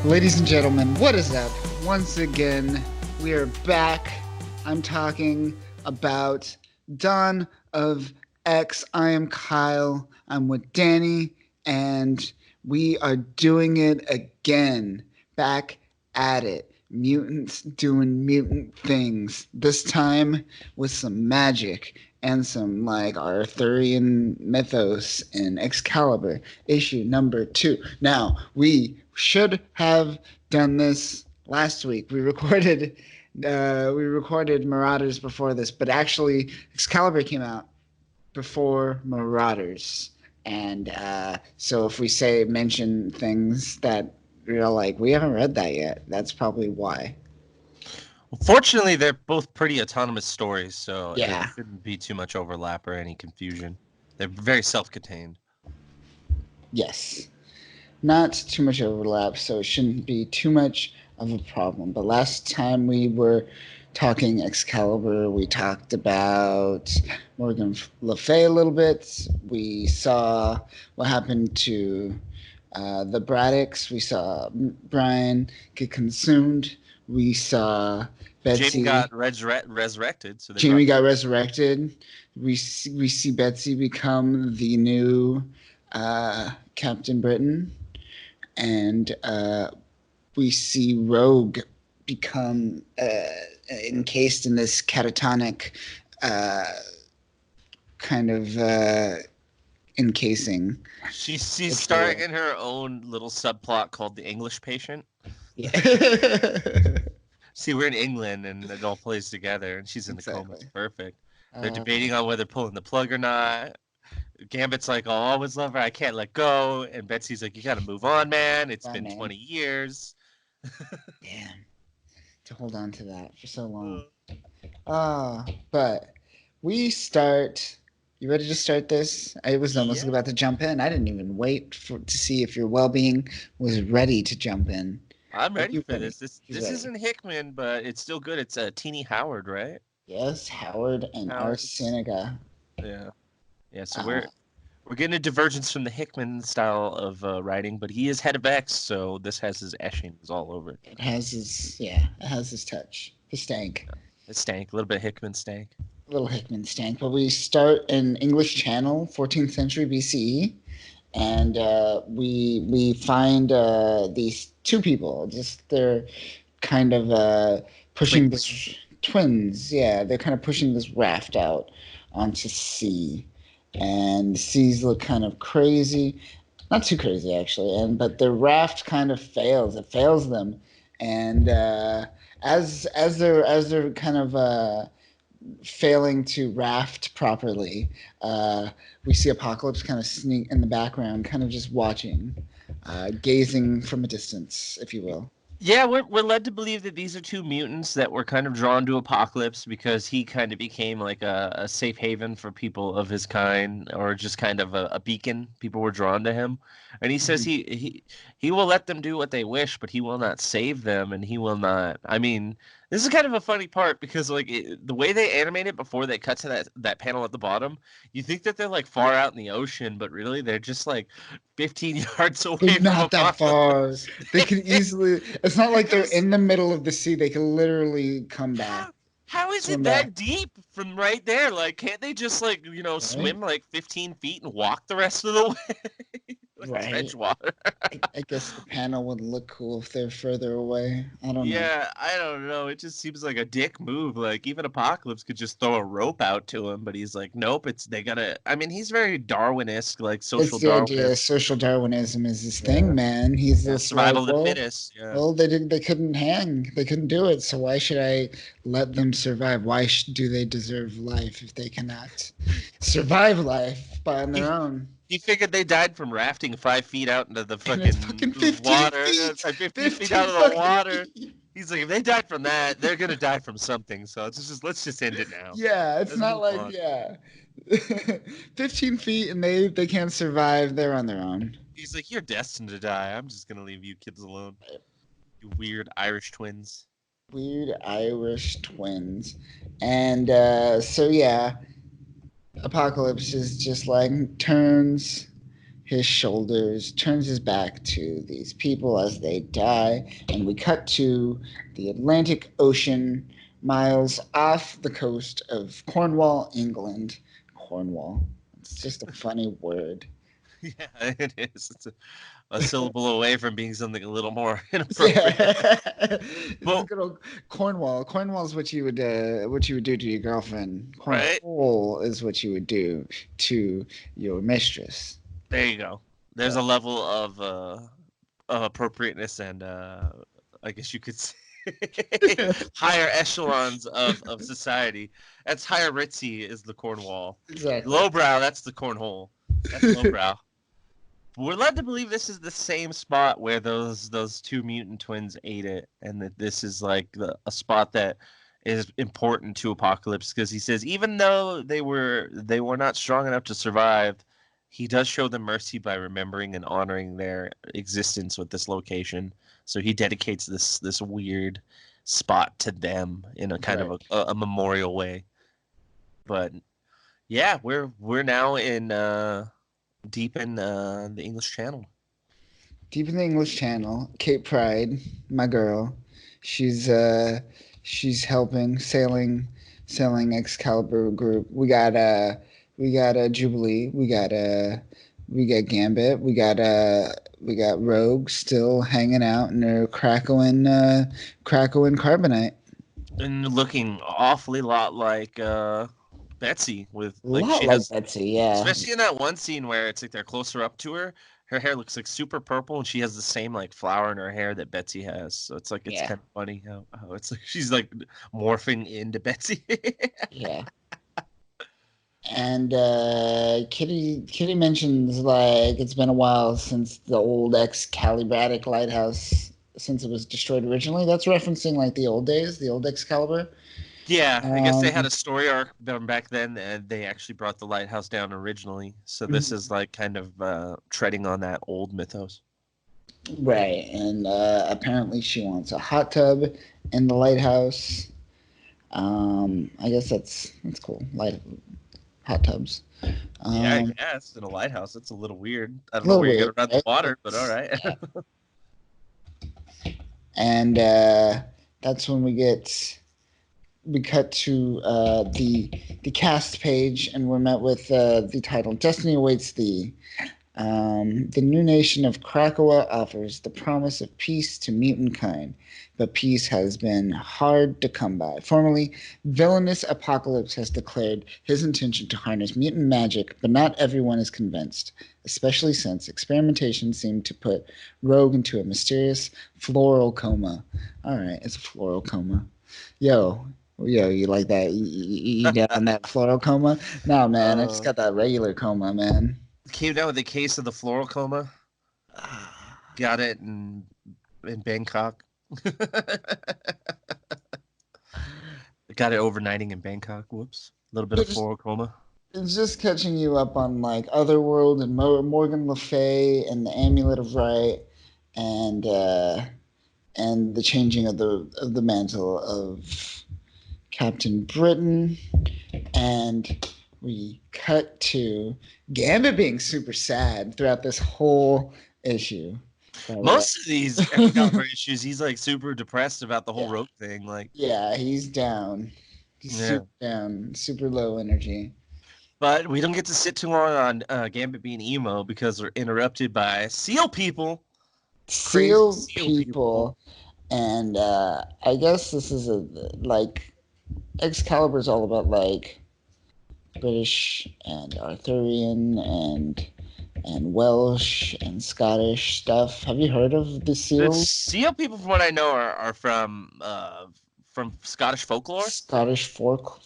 Ladies and gentlemen, what is up? Once again, we are back. I'm talking about Dawn of X. I am Kyle. I'm with Danny, and we are doing it again. Back at it. Mutants doing mutant things. This time with some magic and some like Arthurian mythos in Excalibur, issue number 2. Now, we should have done this last week. We recorded Marauders before this, but actually Excalibur came out before Marauders. And so if we mention things that you're like, we haven't read that yet, that's probably why. Well, fortunately, they're both pretty autonomous stories, so Yeah. there shouldn't be too much overlap or any confusion. They're very self-contained. Yes. Not too much overlap, so it shouldn't be too much of a problem. But last time we were talking Excalibur, we talked about Morgan Le Fay a little bit. We saw what happened to the Braddocks. We saw Brian get consumed. We saw Betsy. Jamie got resurrected, so Jamie got resurrected. We see Betsy become the new Captain Britain. And we see Rogue become encased in this catatonic kind of encasing. She's starring in her own little subplot called The English Patient. Yeah. See, we're in England, and it all plays together, and she's in the coma. It's perfect. They're debating on whether pulling the plug or not. Gambit's like, I'll always love her. I can't let go. And Betsy's like, you got to move on, man. It's been 20 years. Damn. To hold on to that for so long. But we start. You ready to start this? I was almost about to jump in. I didn't even wait to see if your well-being was ready to jump in. I'm ready for this. This isn't Hickman, but it's still good. It's Teeny Howard, right? Yes, Howard and R. Seneca. Yeah. Yeah, so we're getting a divergence from the Hickman style of writing, but he is head of X, so this has his etchings all over it. It has his touch, his stank. His stank, a little bit Hickman stank. A little Hickman stank, but we start in English Channel, 14th century BCE, and we find these two people. Just they're kind of pushing twins. Yeah, they're kind of pushing this raft out onto sea. And the seas look kind of crazy, not too crazy actually, but the raft kind of fails. It fails them, and as they're kind of failing to raft properly, we see Apocalypse kind of sneak in the background, kind of just watching, gazing from a distance, if you will. Yeah, we're led to believe that these are two mutants that were kind of drawn to Apocalypse because he kind of became like a safe haven for people of his kind, or just kind of a beacon. People were drawn to him. And he says he will let them do what they wish, but he will not save them, and he will not. I mean, this is kind of a funny part because like the way they animate it before they cut to that panel at the bottom, you think that they're like far out in the ocean, but really they're just like 15 yards away. They're not that far. They can easily. It's not like they're in the middle of the sea. They can literally come back. How is it that deep from right there? Like, can't they just like swim like 15 feet and walk the rest of the way? Like trench water. I guess the panel would look cool if they're further away. I don't know. Yeah, I don't know. It just seems like a dick move. Like even Apocalypse could just throw a rope out to him, but he's like, nope. They gotta. I mean, he's very Darwin-esque, like social Darwinism. Idea. Social Darwinism is his thing, man. He's the survival of the fittest. Yeah. Well, they couldn't hang. They couldn't do it. So why should I let them survive? Why do they deserve life if they cannot survive life on their own? He figured they died from rafting 5 feet out into the fucking 15 water. Feet. 15 feet out of the water. He's like, if they died from that, they're gonna die from something. So let's just end it now. Yeah, it's not like 15 feet and they can't survive. They're on their own. He's like, you're destined to die. I'm just gonna leave you kids alone. You weird Irish twins. Weird Irish twins, and so yeah. Apocalypse is just like turns his shoulders, turns his back to these people as they die, and we cut to the Atlantic Ocean, miles off the coast of Cornwall, England. Cornwall. It's just a funny word. Yeah, it is. It's a syllable away from being something a little more inappropriate. Yeah, it's But good old Cornwall. Cornwall is what you would do to your girlfriend. right Cornhole is what you would do to your mistress. there you go. There's a level of appropriateness and I guess you could say higher echelons of society. That's higher ritzy is the Cornwall. Exactly. Lowbrow, that's the cornhole. That's lowbrow. We're led to believe this is the same spot where those two mutant twins ate it, and that this is like a spot that is important to Apocalypse because he says even though they were not strong enough to survive, he does show them mercy by remembering and honoring their existence with this location. So he dedicates this weird spot to them in a kind Right. of a memorial way. But yeah, we're now in deep in the English Channel. Deep in the English Channel, Cape Pride, my girl, she's she's helping sailing Excalibur group. We got a Jubilee, we got Gambit, we got Rogue still hanging out in their crackling carbonite. And looking awfully lot like Betsy with A like lot she like has, Betsy, yeah. especially in that one scene where it's like they're closer up to her. Her hair looks like super purple, and she has the same like flower in her hair that Betsy has. So it's like it's Yeah, kind of funny how it's like she's like morphing into Betsy. yeah. And Kitty mentions like it's been a while since the old Excalibratic lighthouse since it was destroyed originally. That's referencing like the old days, the old Excalibur. Yeah, I guess they had Um, a story arc done back then, and they actually brought the lighthouse down originally. So this is like kind of treading on that old mythos. right, and apparently she wants a hot tub in the lighthouse. I guess that's cool. Hot tubs. Yeah, I Um, guess in a lighthouse, it's a little weird. I a don't know little where you're weird, gonna run the right? water, but all right. And that's when we cut to the cast page, and we're met with the title "Destiny Awaits Thee." The new nation of Krakoa offers the promise of peace to mutant kind, but peace has been hard to come by. Formerly, villainous Apocalypse has declared his intention to harness mutant magic, but not everyone is convinced, especially since experimentation seemed to put Rogue into a mysterious floral coma. All right, it's a floral coma. Yo, you like that? You down on that floral coma? No, man, I just uh, got that regular coma, man. Came down with a case of the floral coma. Got it in Bangkok. Got it overnighting in Bangkok. Whoops. A little bit of It's floral coma. it's just catching you up on like Otherworld and Morgan Le Fay and the Amulet of Right and uh, and the changing of the mantle of Captain Britain, and we cut to Gambit being super sad throughout this whole issue. But, Most of these Excalibur issues, he's like super depressed about the whole yeah, rope thing. Like, yeah, he's down. He's yeah. super down, super low energy. But we don't get to sit too long on Gambit being emo because we're interrupted by seal people. Crazy Seal seal people. people, and I guess this is a like Excalibur is all about like British and Arthurian and Welsh and Scottish stuff. Have you heard of the The seals? seal people, from what I know, are from Scottish folklore. Scottish Well,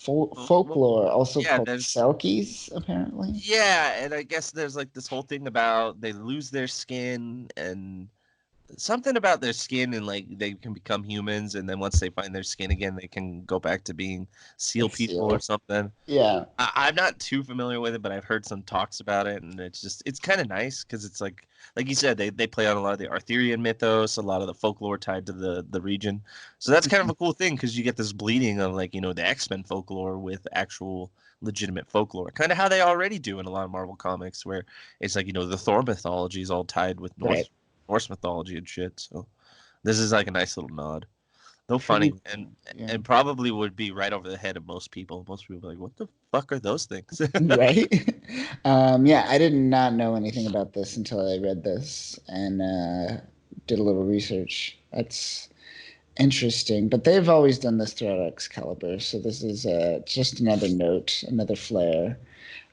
folklore, also yeah, called there's Selkies, apparently. yeah, and I guess there's like this whole thing about they lose their skin and something about their skin, and like they can become humans, and then once they find their skin again, they can go back to being seal Like people or seal. something. Yeah. I'm not too familiar with it, but I've heard some talks about it, and it's kind of nice because it's like you said, they play on a lot of the Arthurian mythos, a lot of the folklore tied to the region. So that's kind of a cool thing because you get this bleeding of like the X-Men folklore with actual legitimate folklore, kind of how they already do in a lot of Marvel comics, where it's like the Thor mythology is all tied with Right. Norse mythology and shit. So this is like a nice little nod. No Pretty funny, and cool. Yeah. and probably would be right over the head of most people. Most people are like, "What the fuck are those things?" Right. Yeah, I did not know anything about this until I read this and did a little research. That's interesting, but they've always done this throughout Excalibur, so this is just another note, another flare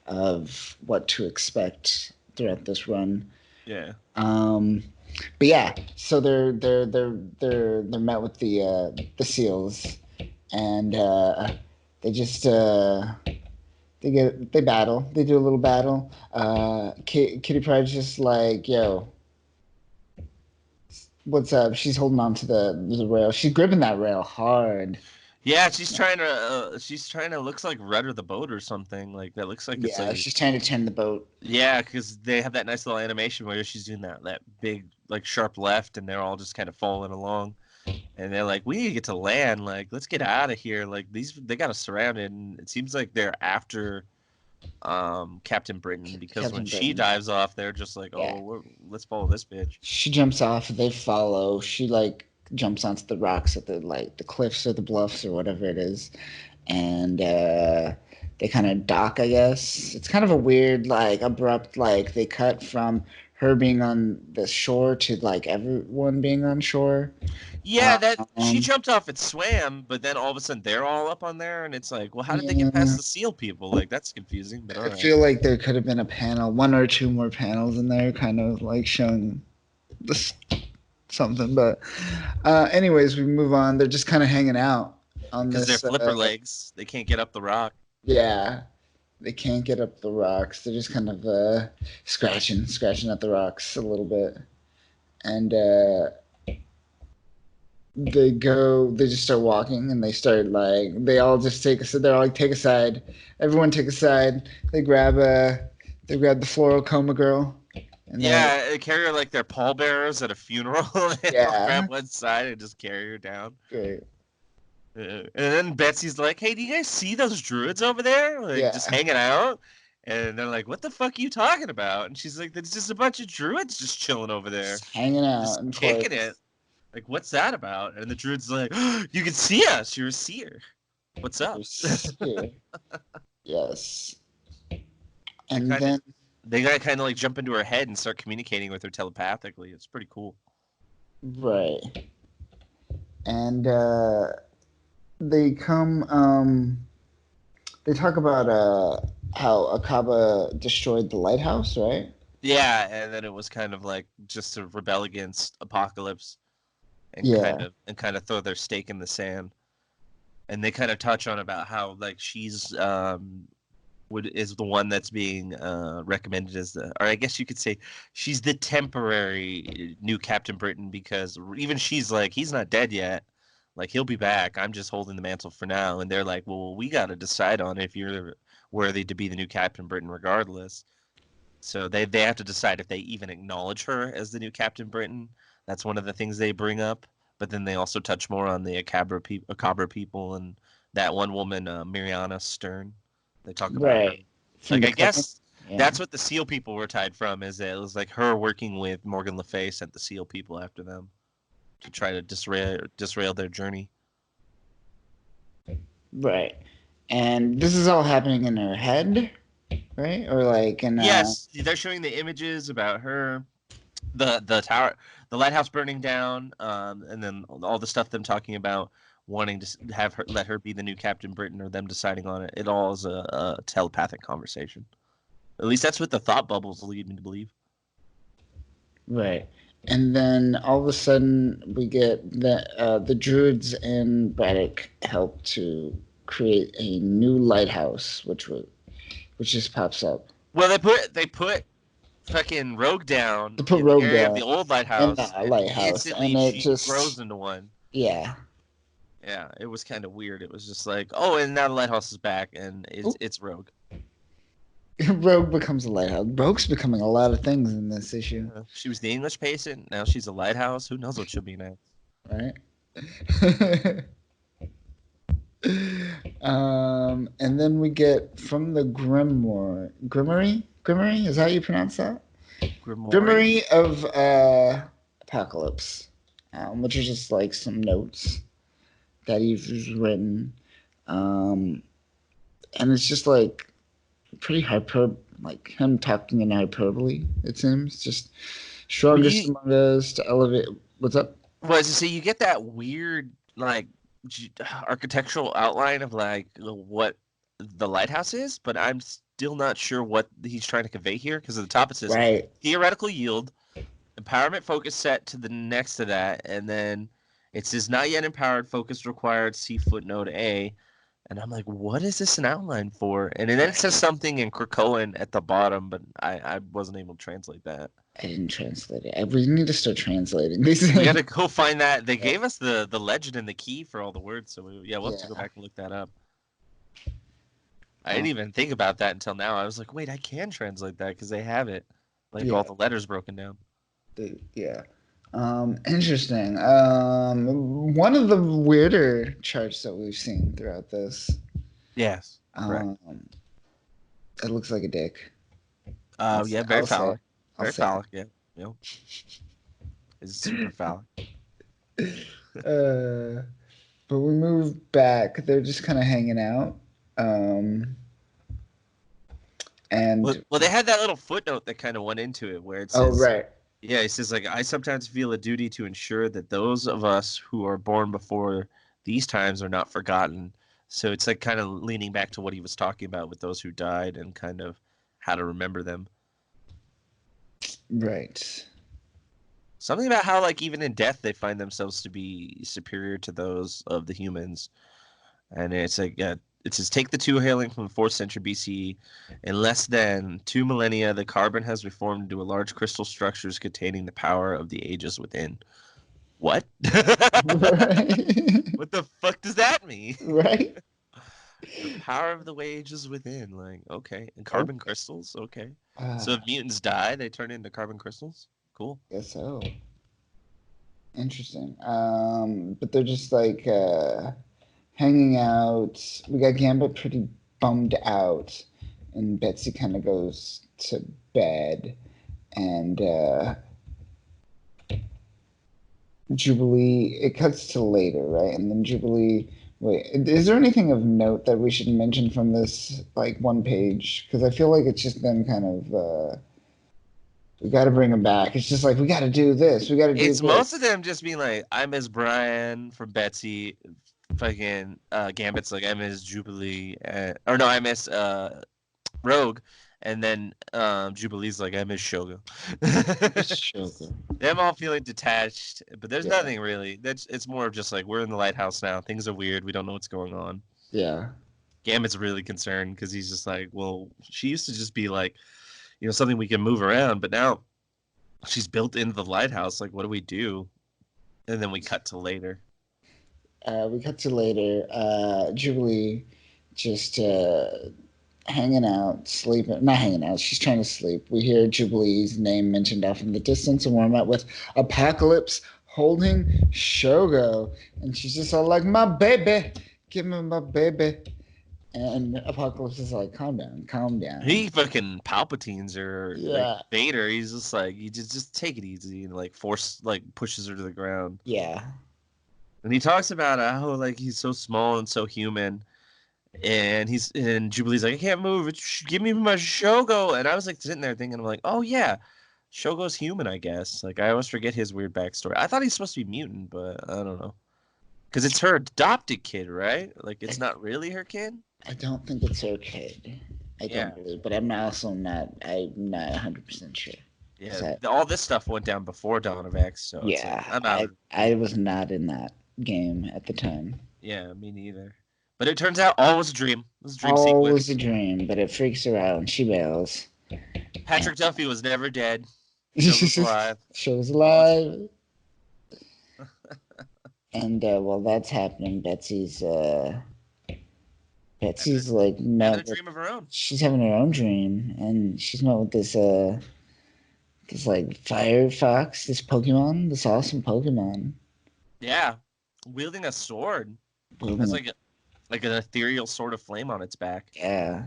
of what to expect throughout this run. Yeah. Um, but yeah, so they're met with the seals, and they just they battle. They do a little battle. Kitty Pryde's just like, yo, what's up? She's holding on to the rail. She's gripping that rail hard. Yeah, she's trying to looks like rudder the boat or something. Like that looks like it's Yeah, like she's trying to turn the boat. yeah, because they have that nice little animation where she's doing that big like sharp left, and they're all just kind of following along, and they're like, we need to get to land. Like let's get out of here. Like they got us surrounded, and it seems like they're after Captain Britain because when Captain she Britain. dives off, they're just like, Yeah. oh, let's follow this bitch. She jumps off. They follow. She like jumps onto the rocks at the cliffs or the bluffs or whatever it is, and they kind of dock. I guess it's kind of a weird, like abrupt, like they cut from her being on the shore to like everyone being on shore. Yeah, that she Um, jumped off and swam, but then all of a sudden they're all up on there, and it's like, well, how did they get past yeah, the seal people? Like that's confusing, but all I right. feel like there could have been a panel, one or two more panels in there, kind of like showing this something. But anyways, we move on. They're just kind of hanging out on Because they're this. flipper legs, they can't get up the rock. Yeah, they can't get up the rocks. They're just kind of scratching at the rocks a little bit, and they just start walking, and they start like they all just take a they're all like take a side. Everyone take a side. They grab the floral coma girl, and they Yeah, they carry her like they're pallbearers at a funeral. They all grab yeah, one side and just carry her down. great, And then Betsy's like, "Hey, do you guys see those druids over there? Like just yeah, hanging out?" And they're like, "What the fuck are you talking about?" And she's like, "There's just a bunch of druids just chilling over there, just hanging out just in kicking it. place. Like, what's that about?" And the druid's like, "You can see us. You're a seer. What's up?" Here, yes, They and kind of then they got kind of like jump into her head and start communicating with her telepathically. It's pretty cool. right, and they come. They talk about how Akaba destroyed the lighthouse, right? Yeah, and then it was kind of like just to rebel against Apocalypse and Yeah, kind of throw their stake in the sand. And they kind of touch on about how like she's would is the one that's being recommended as the, or I guess you could say she's the temporary new Captain Britain because even she's like he's not dead yet. Like he'll be back. I'm just holding the mantle for now. And they're like, well, we got to decide on if you're worthy to be the new Captain Britain, regardless. So they have to decide if they even acknowledge her as the new Captain Britain. That's one of the things they bring up. But then they also touch more on the Akabra people and that one woman, Mariana Stern. They talk about her. right. From Like the I clipping. guess Yeah, that's what the Seal people were tied from. Is that it was like her working with Morgan Le Fay sent the Seal people after them to try to disrail their journey. right. And this is all happening in her head, right? Or like in Yes, they're showing the images about her, the tower, the lighthouse burning down, and then all the stuff them talking about wanting to have her let her be the new Captain Britain or them deciding on it. It all is a telepathic conversation. At least that's what the thought bubbles lead me to believe. right. And then all of a sudden we get the druids and Braddock help to create a new lighthouse, which just pops up. Well, they put fucking Rogue down to put in the Rogue area of the down old in the lighthouse, and lighthouse, instantly and it she just grows into one. yeah. Yeah, it was kind of weird. It was just like, oh, and now the lighthouse is back, and Oop. it's Rogue. Rogue becomes a lighthouse. Rogue's becoming a lot of things in this issue, She was the English patient. Now she's a lighthouse. Who knows what she'll be next? right? And then we get from the Grimory, is that how you pronounce that? Grimoire. Grimory of Apocalypse, which are just like some notes that he's written, um, and it's just like pretty like him talking in hyperbole. It seems just Well, strongest you among us to elevate. What's up? was to say you get that weird like architectural outline of like what the lighthouse is, but I'm still not sure what he's trying to convey here because at the top it says Right. theoretical yield, empowerment focus set to the next to that, and then it says not yet empowered, focus required, see footnote A. And I'm like, what is this an outline for? And then it says something in Krakoan at the bottom, but I wasn't able to translate that. I didn't translate it. We need to start translating these We got things. to go find that. They gave us the legend and the key for all the words, so we'll have to go Yeah. back and look that up. I Um, didn't even think about that until now. I was like, wait, I can translate that because they have it, like yeah. all the letters broken down. Yeah. Interesting. One of the weirder charts that we've seen throughout this. Yes, correct. It looks like a dick. Yeah, very I'll say. phallic, I'll very say. phallic. Yeah, it's super phallic. Uh, but we move back. They're just kind of hanging out. And Well, they had that little footnote that kind of went into it where it oh says, right, yeah, it says like I sometimes feel a duty to ensure that those of us who are born before these times are not forgotten. So it's like kind of leaning back to what he was talking about with those who died and kind of how to remember them. right. Something about how like even in death they find themselves to be superior to those of the humans. And it's like it says take the two hailing from the 4th century BCE. In less than 2 millennia, the carbon has reformed into a large crystal structures containing the power of the ages within. What? Right. What the fuck does that mean? Right. The power of the ages within. Like, okay. And Oh, carbon crystals? Okay. So uh, if mutants die, they turn into carbon crystals? Cool. guess so. Interesting. But they're just like hanging out. We got Gambit pretty bummed out, and Betsy kind of goes to bed, and Jubilee. It cuts to later, right? And then Jubilee. Wait, is there anything of note that we should mention from this like one page? Because I feel like it's just been kind of. We got to bring him back. It's just like we got to do this. We got to do It's most this. of them just being like, I miss Brian from Betsy. Fucking Gambit's like, I miss Jubilee. Or no, I miss Rogue. And then Jubilee's like, I miss Shogo. Shogun. Them all feeling detached, but there's Yeah. nothing really. It's more of just like we're in the lighthouse now. Things are weird. We don't know what's going on. Yeah. Gambit's really concerned because he's just like, well, she used to just be like, something we can move around, but now she's built into the lighthouse. Like, what do we do? And then we cut to later. We cut to later. Jubilee just hanging out, sleeping. Not hanging out. She's trying to sleep. We hear Jubilee's name mentioned off in the distance, and we're met with Apocalypse holding Shogo, and she's just all like, "My baby, give me my baby." And Apocalypse is like, "Calm down, calm down." He fucking Palpatines or like Yeah. Vader. He's just like, you just take it easy and like pushes her to the ground. Yeah. And he talks about how like he's so small and so human. And Jubilee's like, I can't move. Give me my Shogo. And I was like sitting there thinking, I'm like, oh yeah, Shogo's human, I guess. Like I always forget his weird backstory. I thought he's supposed to be mutant, but I don't know. Because it's her adopted kid, right? Like it's not really her kid. I don't think it's her kid. I don't believe, but I'm also not. I'm not 100% sure. Yeah, all this stuff went down before Dawn of X, so Yeah, it's like, I'm out. I was not in that game at the time. Yeah, me neither. But it turns out all was a dream. It was a dream All sequence. was a dream, but it freaks her out and she bails. Patrick Duffy was never dead. Show was alive. Show's alive. And well, that's happening. Betsy's like Having met a with, dream of her own. she's having her own dream, and she's met with this like Firefox, this Pokemon, this awesome Pokemon. Yeah, wielding a sword. That's like an ethereal sword of flame on its back. Yeah.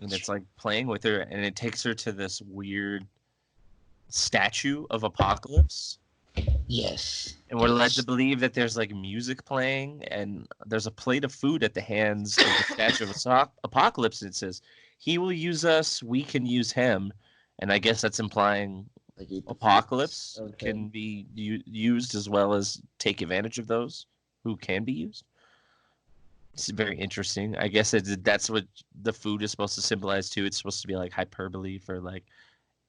And it's like playing with her, and it takes her to this weird statue of Apocalypse. Yes. And we're led to believe that there's like music playing, and there's a plate of food at the hands of the statue of Apocalypse. And it says, "He will use us, we can use him." And I guess that's implying Like eat the Apocalypse food. Okay. can be used as well as take advantage of those who can be used. It's very interesting. I guess that's what the food is supposed to symbolize too. It's supposed to be like hyperbole for like,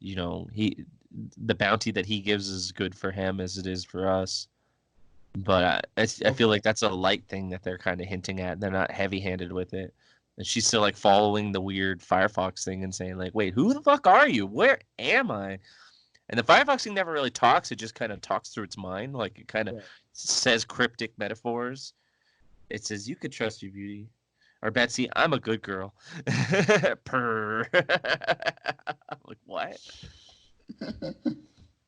the bounty that he gives is good for him as it is for us. But I feel like that's a light thing that they're kind of hinting at. They're not heavy-handed with it. And she's still like following the weird Firefox thing and saying like, "Wait, who the fuck are you? Where am I?" And the Firefox thing never really talks. It just kind of talks through its mind. Like it kind of says cryptic metaphors. It says, "You could trust your beauty." Or Betsy, I'm a good girl. Purr. I'm like, what?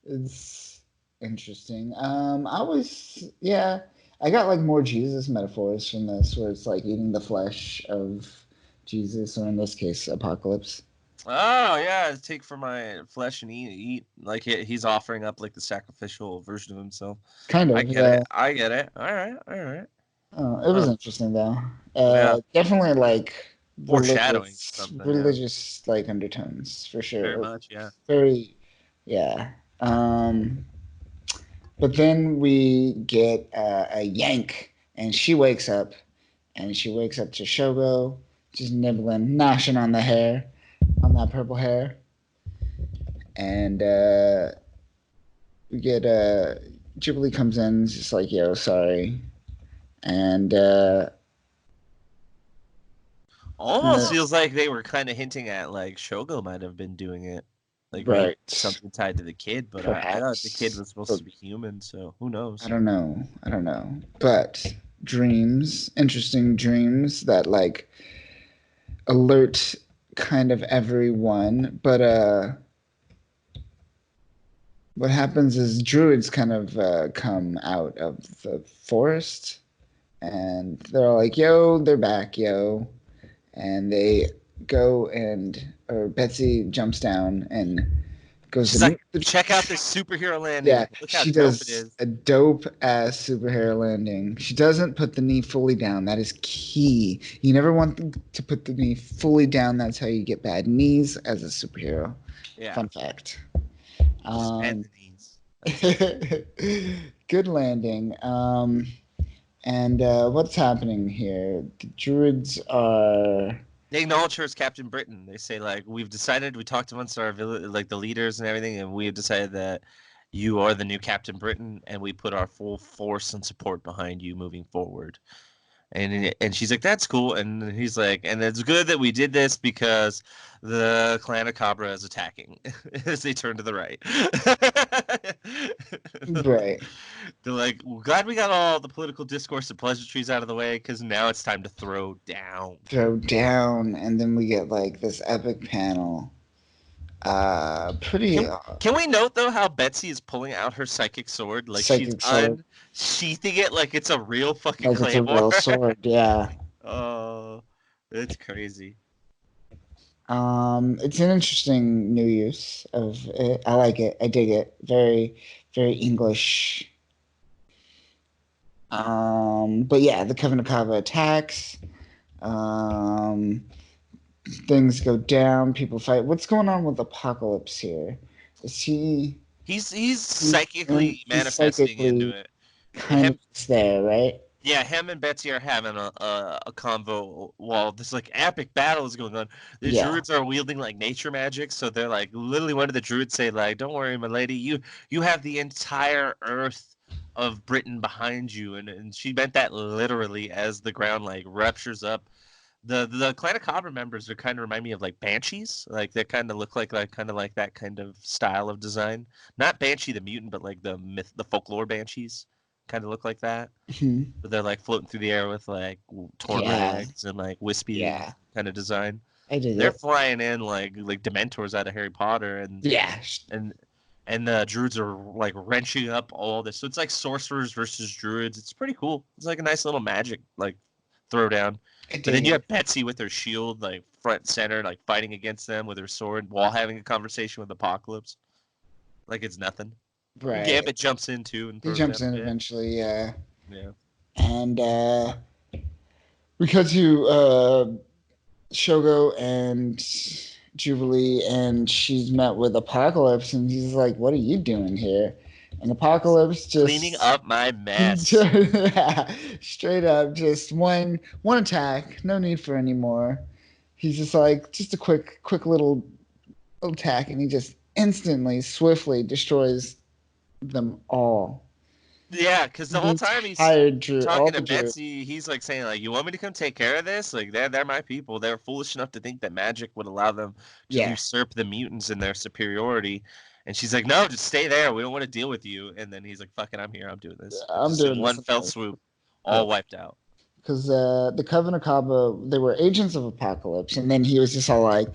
It's interesting. I got like more Jesus metaphors from this, where it's like eating the flesh of Jesus, or in this case, Apocalypse. Oh yeah, take for my flesh and eat. Like he's offering up like the sacrificial version of himself. Kind I of, get yeah. it. I get it. All right. All right. It was interesting though. Yeah. Definitely like Foreshadowing something. Yeah. religious like undertones for Very sure. much. Yeah. Very, yeah. Um, but then we get a yank, and she wakes up to Shogo, just nibbling, gnashing on the hair, on that purple hair, and we get Jubilee comes in, just like, "Yo, sorry," and Almost feels like they were kind of hinting at like Shogo might have been doing it, like maybe right, something tied to the kid. But I thought the kid perhaps. was supposed to be human, so who knows? I don't know. I don't know. But dreams, interesting dreams that like alert kind of everyone. But what happens is druids kind of come out of the forest, and they're all like, "Yo, they're back, yo," and they go or Betsy jumps down and goes She's to meet like, check out this superhero landing. Yeah, Look how she dope it does is. a dope ass superhero landing. She doesn't put the knee fully down. That is key. You never want to put the knee fully down. That's how you get bad knees as a superhero. Yeah. Fun fact. Just bend the knees. Good landing. And what's happening here? The druids are. They acknowledge her as Captain Britain. They say like, we talked amongst our like the leaders and everything, and we have decided that you are the new Captain Britain, and we put our full force and support behind you moving forward. And she's like, that's cool. And he's like, and it's good that we did this because the clan of Cabra is attacking as they turn to the right. Right. They're like, well, glad we got all the political discourse and pleasantries out of the way because now it's time to throw down. Throw down, and then we get like this epic panel. Pretty. Can we note though how Betsy is pulling out her psychic sword, like Psychic she's sword. unsheathing it like it's a real fucking Like it's a claymore? real sword, yeah. Oh, it's crazy. It's an interesting new use of it. I like it. I dig it. Very, very English. But yeah, the Coven of Kava attacks. Um, Things go down. People fight. What's going on with Apocalypse here? Is he? He's psychically manifesting into it. Kind of there, right? Yeah, him and Betsy are having a convo while this like epic battle is going on. The druids are wielding like nature magic, so they're like literally one of the druids say like, "Don't worry, my lady, you have the entire earth of Britain behind you," and she meant that literally as the ground like ruptures up The Clan of Cobra members are kind of remind me of like banshees. Like they kind of look like kind of like that kind of style of design. Not Banshee the mutant, but like the folklore banshees kind of look like that. Mhm. But they're like floating through the air with like torn Yeah, legs and like wispy yeah, kind of design. I dig They're it. flying in like Dementors out of Harry Potter, Yeah, and and the druids are like wrenching up all this. So it's like sorcerers versus druids. It's pretty cool. It's like a nice little magic like throwdown. I But then dig you it. have Betsy with her shield, like front and center, like fighting against them with her sword while having a conversation with Apocalypse. Like it's nothing. And Right. Gambit jumps in too and He throws jumps down in a bit. eventually, yeah. Yeah. And because you Shogo and Jubilee, and she's met with Apocalypse, and he's like, "What are you doing here?" And Apocalypse Cleaning just up my mess. straight up, just one attack, no need for any more. He's just like, just a quick little attack, and he just instantly, swiftly destroys them all. Yeah, because the The whole time he's entire Drew, all talking the to Drew. Betsy, he's like saying like, "You want me to come take care of this? Like they're my people. They're foolish enough to think that magic would allow them to Yeah, usurp the mutants in their superiority." And she's like, "No, just stay there. We don't want to deal with you." And then he's like, "Fuck it, I'm here. I'm doing this." And I'm just in doing one this. fell swoop, Yeah. all wiped out. Because the Coven of Kaba, they were agents of Apocalypse, and then he was just all like,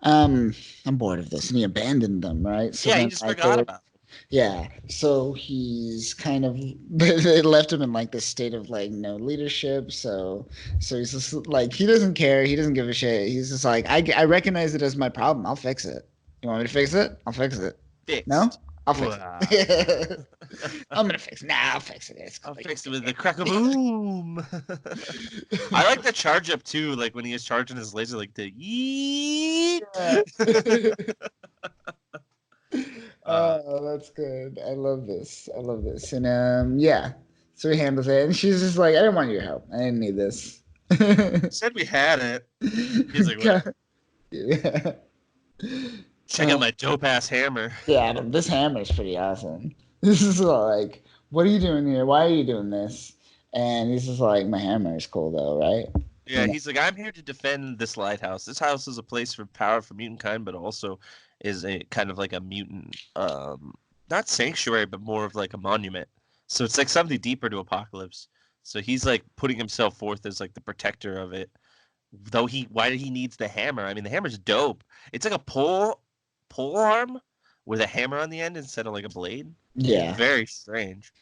I'm bored of this, and he abandoned them, right? So Yeah, he then, just like, they forgot were, about it. yeah. So he's kind of they left him in like this state of like no leadership. So he's just like he doesn't care, he doesn't give a shit. He's just like I recognize it as my problem. I'll fix it. You want me to fix it? I'll fix it. No, Fixed. I'll fix Wah. it. I'm gonna fix it. Nah, I'll fix it. It's I'll cool. fix it with the crack of boom. I like the charge up too, like when he is charging his laser, like the yeet. Yeah. uh, That's good. I love this. I love this. And yeah. So he handles it, and she's just like, I didn't want your help. I didn't need this. said we had it. He's like, whatever. Yeah. Check out my dope ass hammer. Yeah, this hammer is pretty awesome. This is like, what are you doing here? Why are you doing this? And he's just like, my hammer is cool though, right? Yeah, You know? he's like, I'm here to defend this lighthouse. This house is a place for power for mutant kind, but also is a kind of like a mutant, not sanctuary, but more of like a monument. So it's like something deeper to Apocalypse. So he's like putting himself forth as like the protector of it. Though why he needs the hammer? I mean, the hammer's dope. It's like a pole arm with a hammer on the end instead of like a blade. It's Yeah. very strange.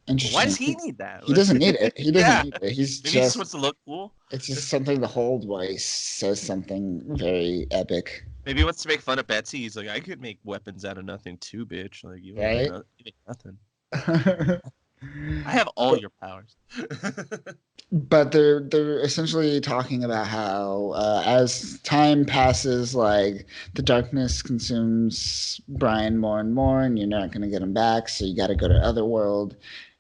But why does Interesting. he need that? He doesn't need it. He doesn't Yeah, need it. He's maybe he just just wants to look cool. it's just something to hold while he says something very epic. Maybe he wants to make fun of Betsy. He's like, I could make weapons out of nothing too, bitch. Like Right? you make nothing. I have all your powers. But they're essentially talking about how as time passes, like the darkness consumes Brian more and more, and you're not gonna get him back. So you got to go to Otherworld,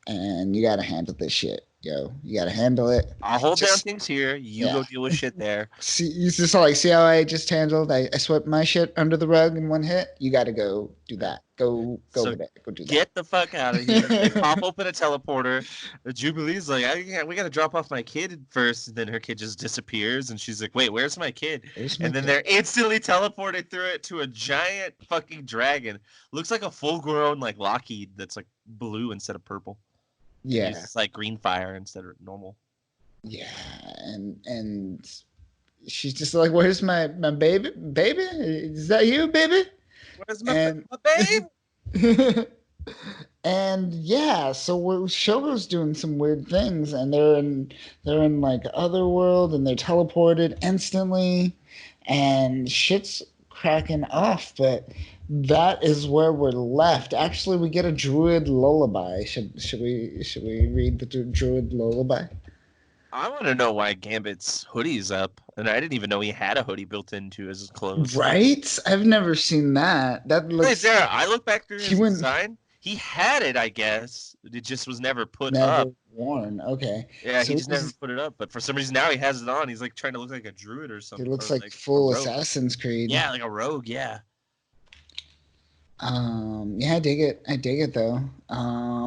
and you got to handle this shit, yo. You got to handle it. I'll hold down Just things here. You yeah. go deal with shit there. See, you just like see how I just handled. I swept my shit under the rug in one hit. You got to go do that. Go So over there. Go do get the fuck out of here. They that. pop open a teleporter. The Jubilee's like, we gotta drop off my kid first. And then her kid just disappears, and she's like, wait, where's my kid? Where's my And then kid? they're instantly teleported through it to a giant fucking dragon. Looks like a full-grown like Lockheed that's like blue instead of purple. Yeah, It's like green fire instead of normal. yeah, and she's just like, "Where's my baby? Baby, is that you, baby?" Where's And my babe? and yeah, so Shogo's doing some weird things, and they're in like Otherworld, and they're teleported instantly, and shit's cracking off. But that is where we're left. Actually, we get a druid lullaby. Should we read the druid lullaby? I want to know why Gambit's hoodie's up, and I didn't even know he had a hoodie built into his clothes. Right? I've never seen that. That Hey, looks Sarah, I look back through he his went design. He had it, I guess. It just was never put never up. worn. Okay. Yeah, he So just never put it up. But for some reason now he has it on. He's like trying to look like a druid or he something, looks or like like a full rogue. Assassin's Creed. Yeah, like a rogue. Yeah. Yeah, I dig it. I dig it though.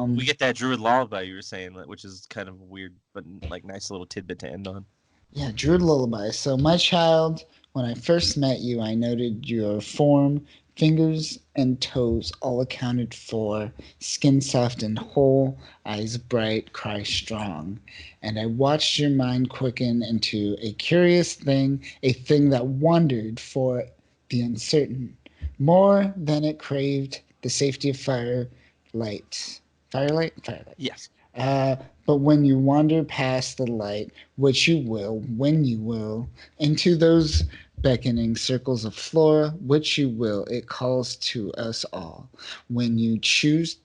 We get that druid lullaby you were saying, which is kind of weird, but like nice little tidbit to end on. Yeah, Druid Lullaby. So, my child, when I first met you, I noted your form, fingers and toes all accounted for, skin soft and whole, eyes bright, cry strong. And I watched your mind quicken into a curious thing, a thing that wandered for the uncertain, more than it craved the safety of firelight. Firelight? Firelight. Yes. Uh, but when you wander past the light, which you will, when you will, into those beckoning circles of flora, which you will, it calls to us all. When you choose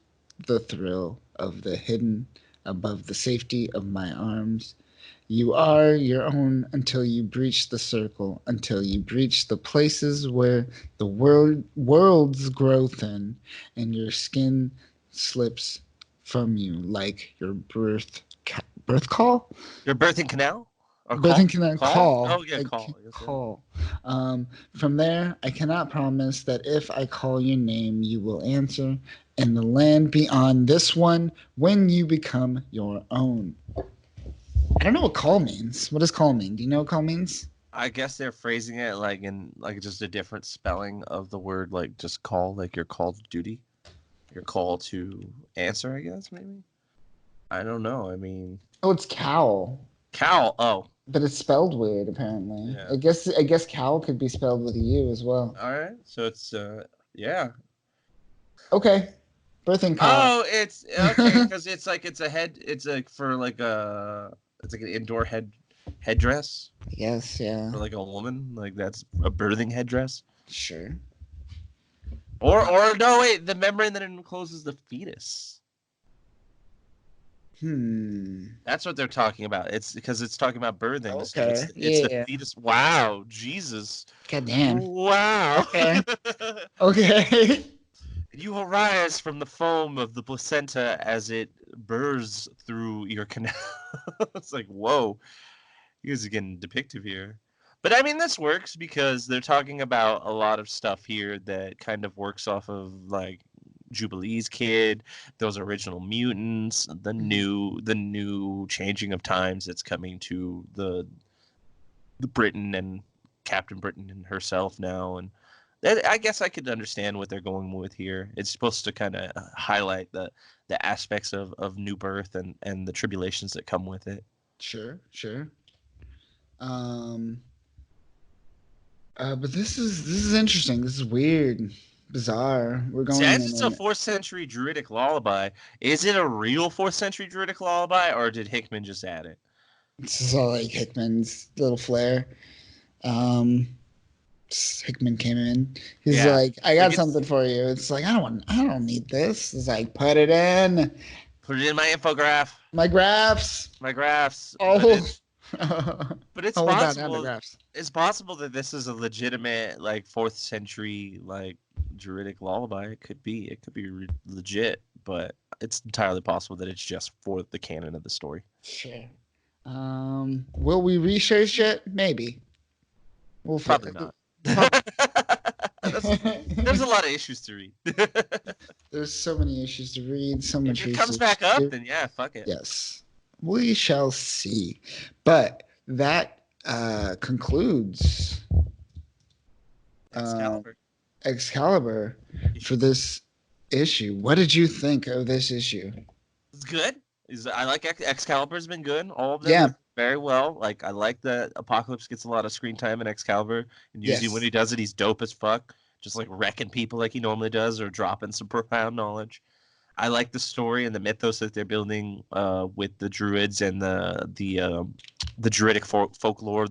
the thrill of the hidden above the safety of my arms, you are your own until you breach the circle, until you breach the places where the worlds grow thin and your skin slips from you like your birth call? Your birthing canal or Birthing call? can Call? call. Oh yeah, call. Yes, sir. Call. From there, I cannot promise that if I call your name, you will answer. In the land beyond this one, when you become your own. I don't know what call means. What does call mean? Do you know what call means? I guess they're phrasing it like in like just a different spelling of the word, like just call, like your call to duty, your call to answer. I guess maybe. I don't know. I mean, Oh, it's cowl, cow. Oh, but it's spelled weird apparently. yeah. I guess cowl could be spelled with a U as well. All right. So it's yeah. Okay, birthing cowl. Oh, it's okay because it's like it's a head. It's like for like a. It's like an indoor headdress Yes, yeah, for like a woman. Like that's a birthing headdress. sure. Or no, wait, the membrane that encloses the fetus. Hmm. That's what they're talking about. It's because it's talking about birthing, so Okay. it's the Yeah. fetus. Wow, Jesus. God damn. Wow. Okay. Okay. You arise from the foam of the placenta as it burrs through your canal. It's like, whoa, you guys are getting depictive here. But I mean, this works because they're talking about a lot of stuff here that kind of works off of like Jubilee's kid, those original mutants, the new changing of times that's coming to the Britain and Captain Britain and herself now, and I guess I could understand what they're going with here. It's supposed to kind of highlight the aspects of new birth and the tribulations that come with it. Sure, sure. Um, but this is interesting. This is weird, bizarre. We're going Says in it's a an fourth century druidic lullaby. Is it a real fourth century druidic lullaby, or did Hickman just add it? this is all like Hickman's little flair. Um, Hickman came in. He's Yeah, like, I like got it's something for you. It's like I don't need this. It's like put it in put it in my infograph, my graphs. my graphs, Oh, but it's all about possible. anagraphs. It's possible that this is a legitimate like fourth century like druidic lullaby. It could be. It could be legit, but it's entirely possible that it's just for the canon of the story. Sure. Will we research it? Maybe. We'll Probably fit. not. Probably. There's a lot of issues to read. There's so many issues to read, so If much it comes research back to up, do. then yeah, fuck it. Yes, we shall see. But that concludes um, Excalibur. Excalibur for this issue. What did you think of this issue? It's good. I like Excalibur's been good. All of them Yeah. are very well. Like I like that Apocalypse gets a lot of screen time in Excalibur, and usually when Yes. he does it, he's dope as fuck, just like wrecking people like he normally does, or dropping some profound knowledge. I like the story and the mythos that they're building with the druids and the druidic folklore,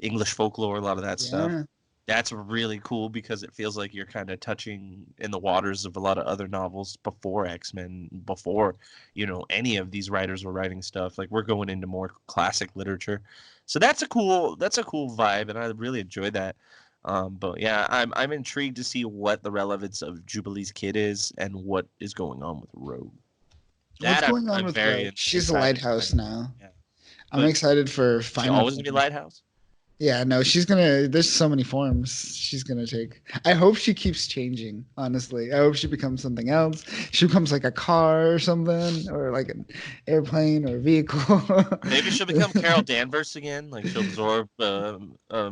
English folklore, a lot of that stuff. Yeah. That's really cool because it feels like you're kind of touching in the waters of a lot of other novels before X-Men, before, any of these writers were writing stuff. Like we're going into more classic literature. So that's a cool vibe, and I really enjoyed that. But yeah, I'm intrigued to see what the relevance of Jubilee's kid is and what is going on with Rogue. What's That going on I'm with very Rogue? She's a excited. lighthouse now. Yeah, I'm but excited for she final always gonna be form. Lighthouse. Yeah, no, she's gonna. There's so many forms she's gonna take. I hope she keeps changing. Honestly, I hope she becomes something else. She becomes like a car or something, or like an airplane or a vehicle. Maybe she'll become Carol Danvers again. Like she'll absorb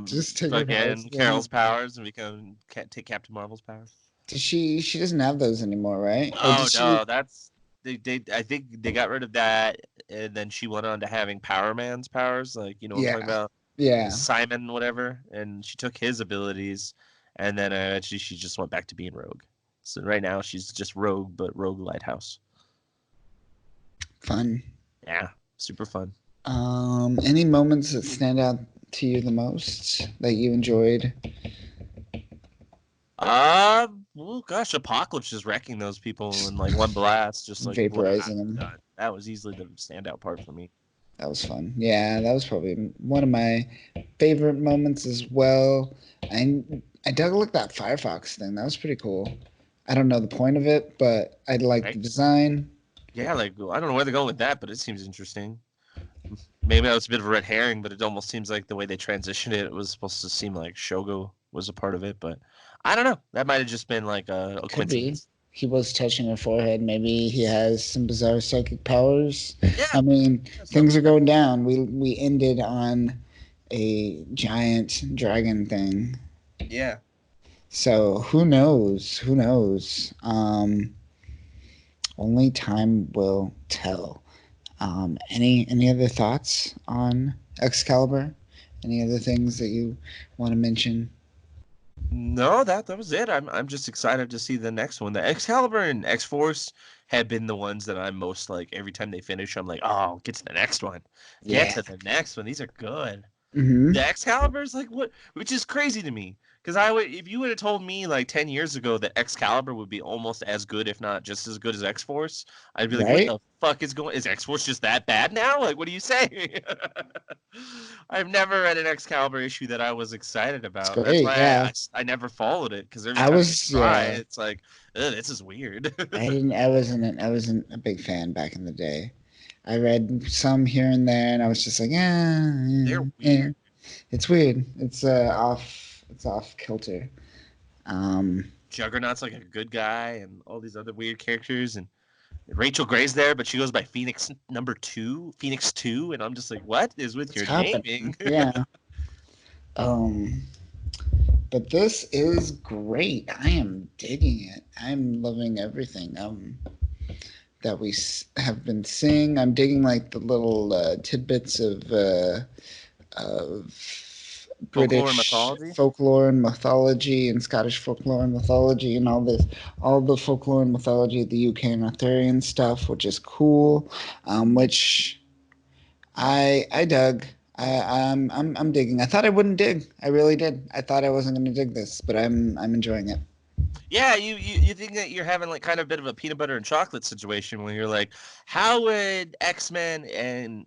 Just take her powers again again. Carol's powers and take Captain Marvel's powers. Does she? She doesn't have those anymore, right? Or Oh does she? no, that's they I think they got rid of that, and then she went on to having Power Man's powers. Like you know what I'm Yeah, talking about, yeah. Simon whatever, and she took his abilities, and then actually she just went back to being Rogue. So right now she's just Rogue, but Rogue Lighthouse. Fun. Yeah, super fun. Any moments that stand out to you the most that you enjoyed? Well, gosh, Apocalypse just wrecking those people in like one blast, just like what Vaporizing them. that was easily the standout part for me. That was fun. Yeah, that was probably one of my favorite moments as well. I I dug a look at that Firefox thing. That was pretty cool. I don't know the point of it, but I like the Right? design. Yeah, like I don't know where they're going with that, but it seems interesting. Maybe that was a bit of a red herring, but it almost seems like the way they transitioned it, it was supposed to seem like Shogo was a part of it, but I don't know. That might have just been like a Could be. coincidence. He was touching her forehead. Maybe he has some bizarre psychic powers. Yeah, I mean, something things are like that. going down. We ended on a giant dragon thing. Yeah. So who knows? Who knows? Only time will tell. Any other thoughts on Excalibur? Any other things that you want to mention? No, that was it. I'm just excited to see the next one. The Excalibur and X Force have been the ones that I'm most like every time they finish, I'm like, oh, get to the next one. Get Yeah. to the next one. These are good. Hmm. The Excalibur is like what, which is crazy to me. Because I would, if you would have told me like 10 years ago that Excalibur would be almost as good, if not just as good as X Force, I'd be like, what Right? the fuck is going? Is X Force just that bad now? Like, what do you say? I've never read an Excalibur issue that I was excited It's about. That's great. why Yeah. I never followed it because every I time they was try, yeah. it's like, ugh, this is weird. I wasn't a big fan back in the day. I read some here and there, and I was just like, yeah, They're yeah, yeah. weird. It's weird. It's off kilter. Um, Juggernaut's like a good guy, and all these other weird characters, and Rachel Gray's there, but she goes by Phoenix number two, Phoenix 2, and I'm just like, what is with what's your happening? naming? Yeah. Um, but this is great. I am digging it. I'm loving everything. That we have been seeing. I'm digging like the little tidbits of Folklore and British mythology. folklore and mythology and Scottish folklore and mythology and all the folklore and mythology of the UK and Arthurian stuff, which is cool. Which I dug. I'm digging. I thought I wouldn't dig. I really did. I thought I wasn't going to dig this, but I'm enjoying it. Yeah, you think that you're having like kind of a bit of a peanut butter and chocolate situation where you're like, how would X-Men and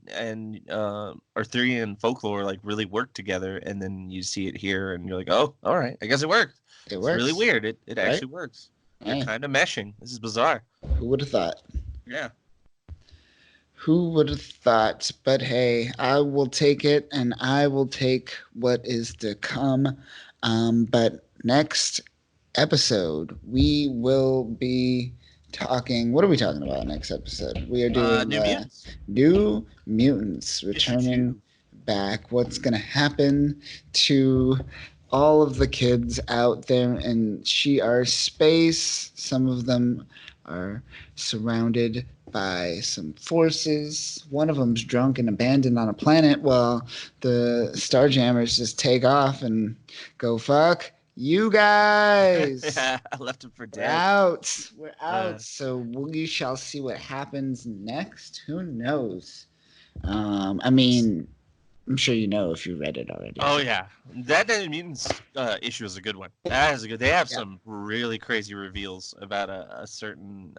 Arthurian folklore like really work together? And then you see it here, and you're like, oh, all right, I guess it worked. It It's really works, weird. It right? actually works. They're Hey, kind of meshing. This is bizarre. who would have thought? Yeah. Who would have thought? But hey, I will take it and I will take what is to come. But next episode, we will be talking. What are we talking about next episode? We are doing New Mutants New Mutants issue returning 2. back. What's going to happen to all of the kids out there in Shi'ar space? Some of them are surrounded by some forces. One of them's drunk and abandoned on a planet while the Starjammers just take off and go, fuck you guys. Yeah, I left him for We're dead. out. We're Uh, out. So we shall see what happens next. Who knows? I mean, I'm sure you know if you read it already. oh But yeah, that New Mutants issue is a good one. That is a good. They have yeah. some really crazy reveals about a certain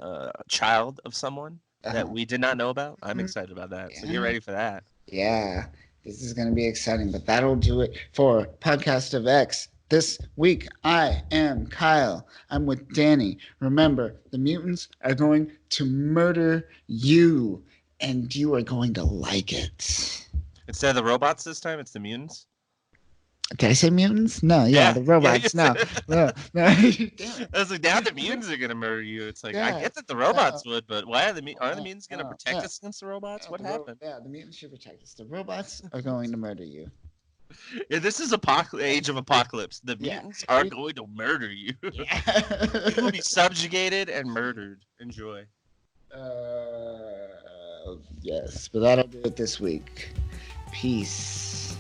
child of someone that Uh-huh. we did not know about. I'm Mhm. excited about that. So get Yeah. ready for that. Yeah. This is going to be exciting, but that'll do it for Podcast of X. This week, I am Kyle. I'm with Danny. Remember, the mutants are going to murder you, and you are going to like it. Instead of the robots this time, it's the mutants. Did I say mutants? No, yeah, Yeah, the yeah. You robots. No, said, no, no. Damn it. I was like, now the mutants are gonna murder you. It's like I Yeah, get that the no, robots would, but why are the mutants gonna no, protect yeah, us against the robots? yeah. What happened? Yeah, the mutants should protect us. The robots are going to murder you. Yeah, this is age of apocalypse. The Yeah, mutants are we, going to murder you. You will yeah. be subjugated and murdered. Enjoy. Yes, but that'll do it this week. Peace.